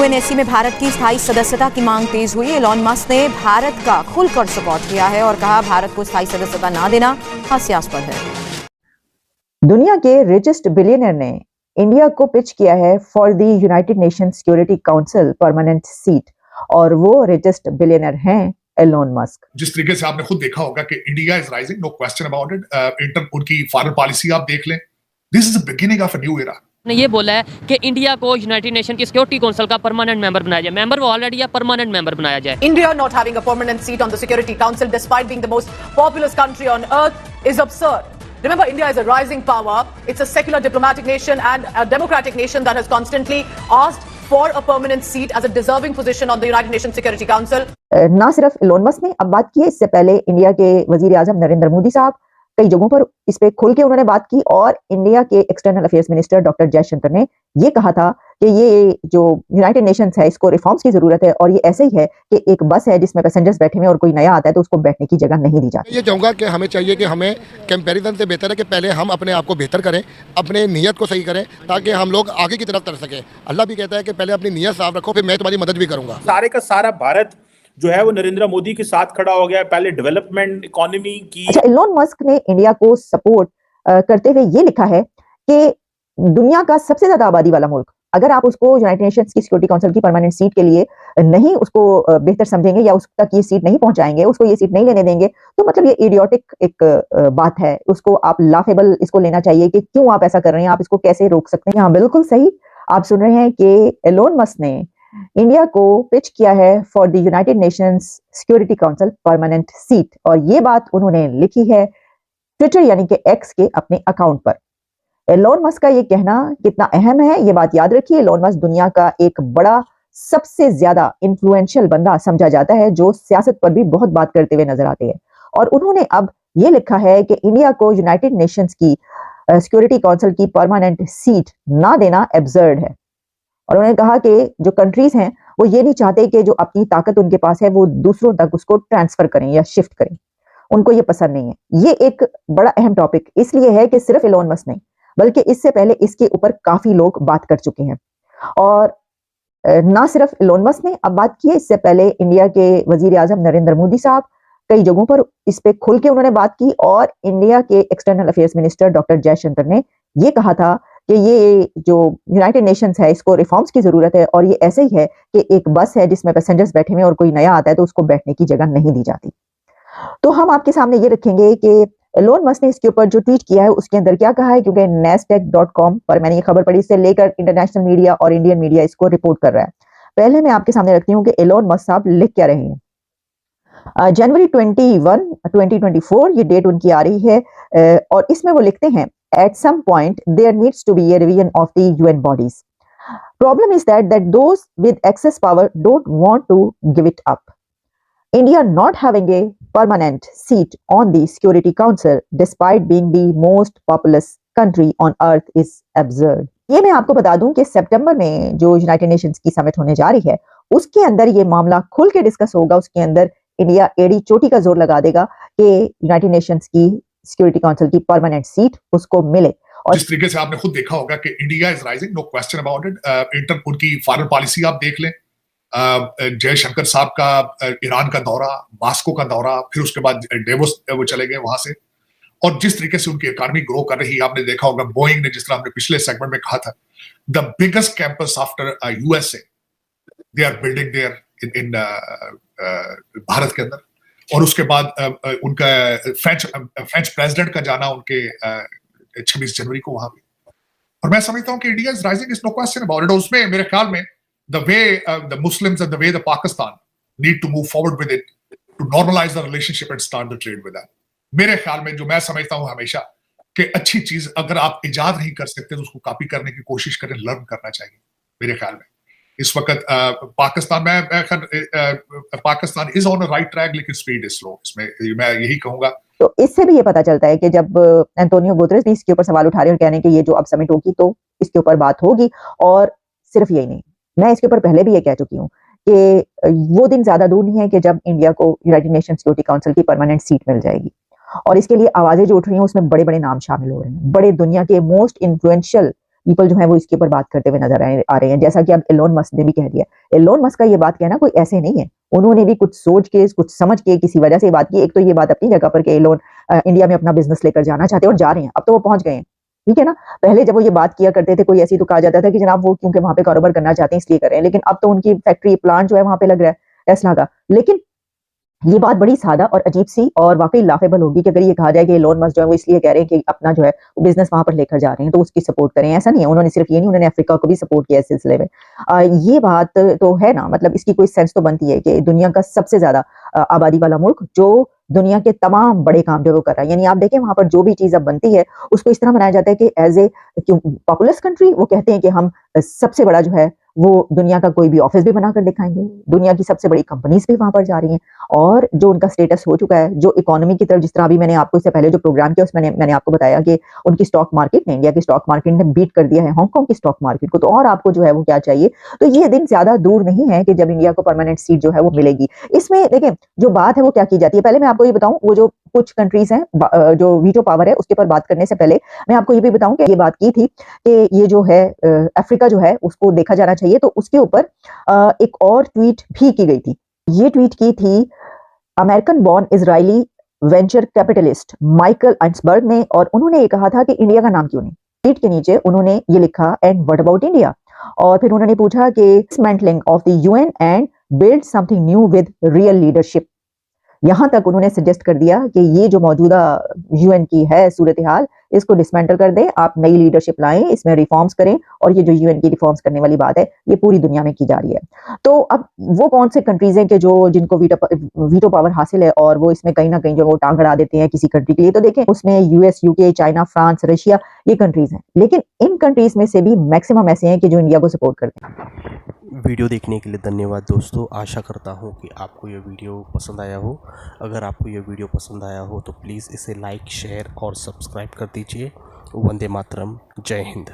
UNSC में भारत की स्थायी सदस्यता की मांग तेज हुई। एलॉन मस्क ने भारत का खुलकर सपोर्ट किया है और कहा भारत को स्थायी सदस्यता ना देना हास्यास्पद है। दुनिया के रिचेस्ट बिलियनर ने इंडिया को पिच किया है for the United Nation Security Council permanent seat और वो रिचेस्ट बिलियनर हैं एलोन मस्क। जिस तरीके से आपने खुद देखा होगा कि India is rising, no question about it. उनकी फॉरेन पॉलिसी आप देख लें, this is the beginning of a new era. ने ये बोला है कि इंडिया को यूनाइटेड नेशन की सिक्योरिटी काउंसिल का परमानेंट मेंबर बनाया जाए। मेंबर वो ऑलरेडी है, परमानेंट मेंबर बनाया जाए। India not having a permanent seat on the Security Council despite being the most populous country on earth is absurd. Remember, India is a rising power. It's a secular diplomatic nation and a democratic nation that has constantly asked for a permanent seat as a deserving position on the United Nations Security Council. ना सिर्फ Elon Musk ने अब बात की है, इससे पहले India के वजीर आजम नरेंद्र मोदी साहब कई जगहों पर इस पे खुल के उन्होंने बात की और इंडिया के external affairs minister doctor Jaishankar ने ये कहा था कि ये जो यूनाइटेड नेशंस है इसको रिफॉर्म्स की जरूरत है और ये ऐसे ही है कि एक बस है जिसमें पैसेंजर्स बैठे हुए और कोई नया आता है तो उसको बैठने की जगह नहीं दी जाती। ये चाहूँगा कि हमें चाहिए कि हमें कंपैरिजन से बेहतर है कि पहले हम अपने आप को बेहतर करें, अपने नीयत को सही करें ताकि हम लोग आगे की तरफ चल सकें। अल्लाह भी कहता है कि पहले अपनी नीयत साफ रखो, फिर मैं तुम्हारी मदद भी करूँगा। सारे का सारा भारत जो है वो नरेंद्र मोदी के साथ खड़ा हो गया है। पहले डेवलपमेंट इकोनॉमी की। अच्छा, एलोन मस्क ने इंडिया को सपोर्ट करते हुए ये लिखा है कि दुनिया का सबसे ज्यादा आबादी वाला मुल्क, अगर आप उसको यूनाइटेड नेशंस की सिक्योरिटी काउंसिल की परमानेंट सीट के लिए नहीं उसको बेहतर समझेंगे या उस तक ये सीट नहीं पहुंचाएंगे, उसको ये सीट नहीं लेने देंगे, तो मतलब ये इडियोटिक एक बात है। उसको आप लाफेबल इसको लेना चाहिए कि क्यों आप ऐसा कर रहे हैं, आप इसको कैसे रोक सकते हैं। हाँ, बिल्कुल सही आप सुन रहे हैं कि एलोन मस्क ने इंडिया को पिच किया है for the United Nations security Council permanent seat और ये बात उन्होंने लिखी है ट्विटर यानी कि एक्स के अपने अकाउंट पर। एलोन मस्क का ये कहना कितना अहम है ये बात याद रखिए। एलोन मस्क दुनिया का एक बड़ा सबसे ज्यादा इन्फ्लुएंशियल बंदा समझा जाता है जो सियासत पर भी बहुत बात करते हुए नजर आते हैं और उन्होंने अब ये लिखा है कि इंडिया को यूनाइटेड नेशंस की सिक्योरिटी काउंसिल की परमानेंट सीट ना देना एब्सर्ड है और उन्होंने कहा कि जो कंट्रीज हैं वो ये नहीं चाहते कि जो अपनी ताकत उनके पास है वो दूसरों तक उसको ट्रांसफर करें या शिफ्ट करें, उनको ये पसंद नहीं है। ये एक बड़ा अहम टॉपिक इसलिए है कि सिर्फ एलोन मस्क नहीं बल्कि इससे पहले इसके ऊपर काफी लोग बात कर चुके हैं और ना सिर्फ एलोन मस्क ने अब बात की है, इससे पहले इंडिया के वजीर आजम नरेंद्र मोदी साहब कई जगहों पर इस पे खुल के उन्होंने बात की और इंडिया के external affairs minister doctor Jaishankar ने ये कहा था कि ये जो यूनाइटेड नेशंस है इसको रिफॉर्म्स की जरूरत है और ये ऐसे ही है कि एक बस है जिसमें पैसेंजर्स बैठे हुए और कोई नया आता है तो उसको बैठने की जगह नहीं दी जाती। तो हम आपके सामने ये रखेंगे कि एलोन मस्क ने इसके ऊपर जो ट्वीट किया है उसके अंदर क्या कहा है, क्योंकि nasdaq.com पर मैंने ये खबर पढ़ी, इससे लेकर इंटरनेशनल मीडिया और इंडियन मीडिया इसको रिपोर्ट कर रहा है। पहले मैं आपके सामने रखती हूँ कि एलोन मस्क साहब लिख क्या रहे हैं। जनवरी 21, 2024 ये डेट उनकी आ रही है और इसमें वो लिखते हैं at some point there needs to be a revision of the UN bodies. Problem is that those with excess power don't want to give it up. India not having a permanent seat on the Security Council despite being the most populous country on earth is absurd. ये मैं आपको बता दूं कि सितंबर में जो United Nations की summit होने जा रही है उसके अंदर ये मामला खुल के डिस्कस होगा। उसके अंदर इंडिया एड़ी चोटी का जोर लगा देगा कि यूनाइटेड नेशंस की सिक्योरिटी काउंसिल की परमानेंट सीट उसको मिले। और जिस तरीके से आपने खुद देखा होगा कि India is rising, no question about it. उनकी फॉरेन पॉलिसी आप देख लें, जयशंकर साहब का ईरान का दौरा, मास्को का दौरा, फिर उसके बाद डेवोस वो चले गए वहां से, और जिस तरीके से उनकी इकोनॉमी ग्रो कर रही है आपने देखा होगा। बोइंग ने, जिस तरह हमने पिछले सेगमेंट में कहा था, the biggest campus after USA they are building there in Bharat के अंदर। और उसके बाद उनका फ्रेंच प्रेसिडेंट का जाना उनके 26 जनवरी को वहां पे। और मैं समझता हूं कि India is rising, is no question about it. उसमें मेरे ख्याल में the way the Muslims and the way the Pakistan need to move forward with it to normalise the relationship and start the trade with that. मेरे ख्याल में जो मैं समझता हूं हमेशा कि अच्छी चीज अगर आप इजाद नहीं कर सकते तो उसको कॉपी करने की कोशिश करें, लर्न करना चाहिए। मेरे ख्याल में इस वक्त पाकिस्तान में Pakistan is on a right track, लेकिन स्पीड इज स्लो। इसमें मैं यही कहूंगा। तो इससे भी ये पता चलता है कि जब एंटोनियो गुतेरेस भी इसके ऊपर सवाल उठा रहे हैं और कह रहे हैं कि ये जो अब समिट होगी तो इसके ऊपर बात होगी, और सिर्फ यही नहीं, मैं इसके ऊपर पहले भी ये कह चुकी हूँ कि वो दिन ज्यादा दूर नहीं है कि जब इंडिया को यूनाइटेड नेशन सिक्योरिटी काउंसिल की परमानेंट सीट मिल जाएगी और इसके लिए आवाजें जो उठ रही हैं उसमें बड़े बड़े नाम शामिल हो रहे हैं। बड़े दुनिया के मोस्ट इन्फ्लुएंशियल पीपल जो है वो इसके ऊपर बात करते हुए नजर आ रहे हैं। जैसा कि अब एलोन मस्क ने भी कह दिया, एलोन मस्क का ये बात कहना कोई ऐसे नहीं है, उन्होंने भी कुछ सोच के, कुछ समझ के, किसी वजह से बात की। एक तो ये बात अपनी जगह पर कि एलोन इंडिया में अपना बिजनेस लेकर जाना चाहते हैं और जा रहे हैं, अब तो वो पहुंच गए हैं, ठीक है ना। पहले जब वो ये बात किया करते थे कोई ऐसी, तो कहा जाता था कि जनाब वो क्योंकि वहां पे कारोबार करना चाहते हैं इसलिए कर रहे हैं, लेकिन अब तो उनकी फैक्ट्री प्लांट जो है वहां पे लग रहा है टेस्ला का। लेकिन ये बात बड़ी सादा और अजीब सी और वाकई लाफेबल होगी कि अगर ये कहा जाए कि एलोन मस्क जो है वो इसलिए कह रहे हैं कि अपना जो है वो बिजनेस वहां पर लेकर जा रहे हैं तो उसकी सपोर्ट करें। ऐसा नहीं है, उन्होंने सिर्फ ये नहीं, उन्होंने अफ्रीका को भी सपोर्ट किया इस सिलसिले में। ये बात तो है ना, मतलब इसकी कोई सेंस तो बनती है कि दुनिया का सबसे ज्यादा आबादी वाला मुल्क जो दुनिया के तमाम बड़े काम जो वो कर रहा है, यानी आप देखें वहां पर जो भी चीज अब बनती है उसको इस तरह मनाया जाता है कि एज ए पॉपुलस कंट्री वो कहते हैं कि हम सबसे बड़ा जो है वो दुनिया का कोई भी ऑफिस भी बनाकर दिखाएंगे, दुनिया की सबसे बड़ी कंपनीज भी वहां पर जा रही हैं, और जो उनका स्टेटस हो चुका है, जो इकोनॉमी की तरफ, जिस तरह अभी मैंने आपको इससे पहले जो प्रोग्राम किया उसमें मैंने आपको बताया कि उनकी स्टॉक मार्केट ने, इंडिया की स्टॉक मार्केट ने बीट कर दिया है हांगकांग की स्टॉक मार्केट को, तो और आपको जो है वो क्या चाहिए। तो ये दिन ज्यादा दूर नहीं है कि जब इंडिया को परमानेंट सीट जो है वो मिलेगी। इसमें देखें जो बात है वो क्या की जाती है, पहले मैं आपको ये बताऊं, वो जो कुछ कंट्रीज हैं जो वीटो पावर है उसके ऊपर बात करने से पहले मैं आपको ये भी बताऊं कि ये बात की थी कि ये जो है अफ्रीका जो है उसको देखा जाना चाहिए, तो उसके ऊपर एक और ट्वीट भी की गई थी। ये ट्वीट की थी American born Israeli venture capitalist Michael Eisenberg ने, और उन्होंने ये कहा था कि इंडिया का नाम क्यों नहीं। ट्वीट के नीचे उन्होंने ये लिखा, एंड व्हाट अबाउट इंडिया, और फिर उन्होंने पूछा कि dismantling of the UN and build something new with real leadership. यहां तक उन्होंने सजेस्ट कर दिया कि ये जो मौजूदा यूएन की है सूरत हाल, इसको डिसमेंटल कर दें, आप नई लीडरशिप लाएं, इसमें रिफॉर्म्स करें, और ये जो यूएन की रिफॉर्म्स करने वाली बात है ये पूरी दुनिया में की जा रही है। तो अब वो कौन से कंट्रीज हैं कि जो जिनको वीटो पावर हासिल है और वो इसमें कहीं ना कहीं जो वो टांग अड़ा देते हैं किसी कंट्री के लिए, तो देखें उसमें US, UK, China, France, Russia, ये कंट्रीज हैं, लेकिन इन कंट्रीज में से भी मैक्सिमम ऐसे हैं कि जो इंडिया को सपोर्ट करते हैं। वीडियो देखने के लिए धन्यवाद दोस्तों। आशा करता हूँ कि आपको ये वीडियो पसंद आया हो। अगर आपको ये वीडियो पसंद आया हो तो प्लीज़ इसे लाइक, शेयर और सब्सक्राइब कर दीजिए। वंदे मातरम। जय हिंद।